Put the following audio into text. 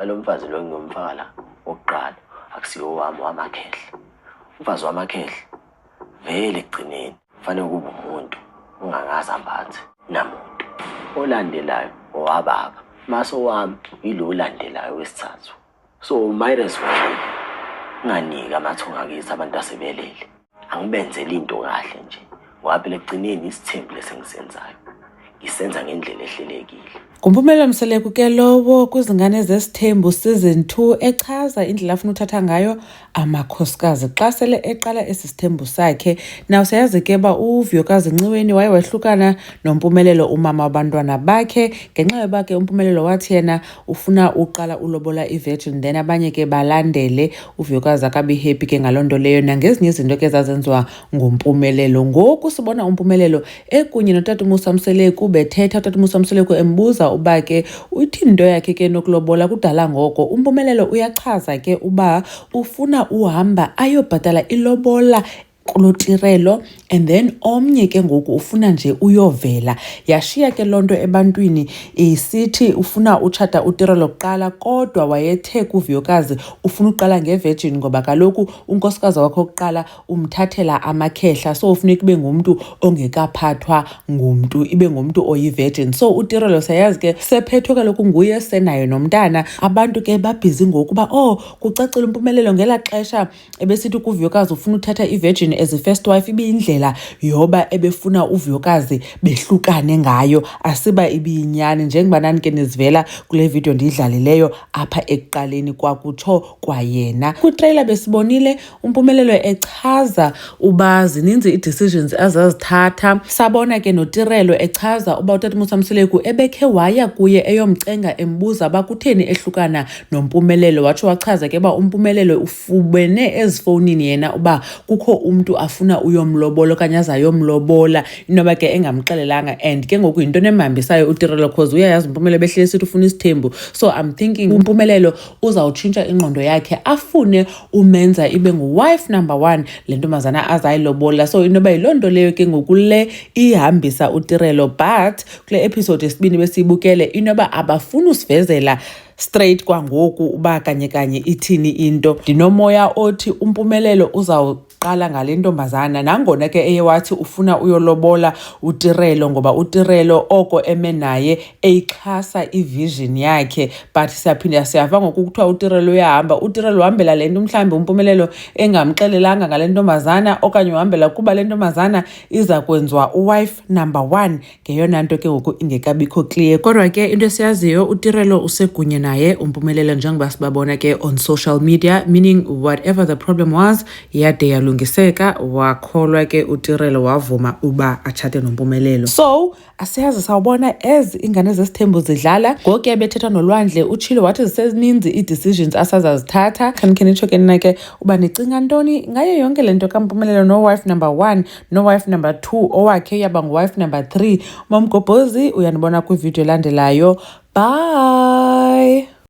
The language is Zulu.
Mfazi lo ngiyomfaka la wokuqala akusiyo wami wamakhehla. Umfazi wamakhehla vele ekugcineni kufanele kube umuntu ungangazambathi namuntu. Olandelayo owababa maso wami yilo olandelayo wesithathu. So might as well nganiki amathunga kithi abantu asebelele. Angibenzele into kahle nje ngoba phela ekugcineni isithembu lesengisenzayo ngisenza ngendlela ehlelekile. Ngumpumela Mseleku ke lowo kwizingane zesithembu season 2 echaza indlela afuna uthatha ngayo amakhosikazi xa sele eqala esisithembu sakhe. Naw siyazi ke ba uVuyokazi Nciweni waye wahlukana noMpumelelo umama wabantwana bakhe ngenxa yoba ke uMpumelelo wathi yena ufuna uqala ulobola ivirgin then abanye ke balandele uVuyokazi akabi happy ke ngalonto leyo nangezinye izinto ke zazenziwa nguMpumelelo. Ngoku sibona uMpumelelo ekunye noTata Musa Mseleku bethetha uTata Musa Mseleku embuza uba ke uthini into yakhe ke nokulobola kudala ngoko. uMpumelelo uyachaza ke uba ufuna uhamba ayobhatala ilobola kulotirelo and then omnye ke ngoku ufuna nje uyovela. Yashiya ke lonto ebantwini isithi ufuna utshata utirelo kuqala kodwa wayethe kuVuyokazi ufuna uqala ngevirgin ngoba kaloku unkosikazi wakhe oqala umthathela amakhehla, so ufuneka ibe ngumuntu ongekaphathwa ngumuntu, ibe ngumuntu oyivirgin. So utirelo sayazi ke sephethwe kaloku nguye senayo nomntana. Abantu ke babhizi ngokuba kucacile uMpumelelo ngela xesha ebesithi kuVuyokazi ufuna uthatha ivirgin as a first wife ibiyindlela yoba ebefuna uVuyokazi behlukane ngayo, asiba ibiyinyani njengoba nani ke nizivela kule video ndiyidlalileyo apha ekuqaleni kwakutsho kwayena. Kutrailer besibonile uMpumelelo echaza uba zininzi ii-decisions azazithatha. Sabona ke notirelo echaza uba uTata Musa Mseleku ebekhe waya kuye eyomcenga embuza uba kutheni ehlukana noMpumelelo. Watsho wachaza ke uba uMpumelelo ufubene ezifowunini yena uba kukho umntu afuna uyomlobola okanye azayomlobola inoba ke engamxelelanga, and ke ngoku yinto nemhambisayo utirelo cause uyayazi uMpumelelo behleli sithi ufuna isithembu. So I'm thinking uMpumelelo uzawutshintsha ingqondo yakhe afune umenza ibe ngu-wife number 1 le ntombazana azayilobola. So inoba yiloo nto leyo ke ngoku le ihambisa utirelo, but kule episode yesibini besiyibukele inoba abafuna usivezela straight kwangoku uba kanye ithini into. Ndinomoya othi uMpumelelo uzawuqala ngale ntombazana nangona ke eyewathi ufuna uyolobola utirelo ngoba utirelo oko eme naye eyixhasa ivision yakhe, but siyaphinda siyava ngoku kuthiwa utirelo uyahamba. Utirelo uhambela le nto mhlawumbi uMpumelelo engamxelelanga ngale ntombazana okanye uhambela kuba le ntombazana iza kwenziwa uwife number 1 ngeyona nto ke ngoku ingekabikho clear. Kodwa ke into esiyaziyo utirelo usegunye naye uMpumelelo njengoba sibabona ke on social media, meaning whatever the problem was yade yalungiseka, wakholwa ke utirelo wavuma uba atshate noMpumelelo. So asiyazi sawubona as ingane zesithembu zidlala ngoku bethetha nolwandle utshilo wathi zisezininzi ii-decisions asazazithatha. Khanitsho ke nina ke uba nicinga ntoni ngayo yonke le nto kaMpumelelo no-wife number 1 no-wife number 2 owakhe yaba ngu-wife number 3. Mamgobhozi uyanibona kwivideo elandelayo. Bye.